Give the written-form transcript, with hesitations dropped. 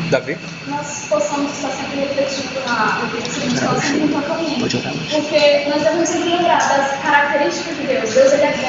Davi? Nós possamos estar sempre refletindo na seguinte, sempre enquanto ambiente. Porque nós devemos sempre lembrar das características de Deus. Deus, ele é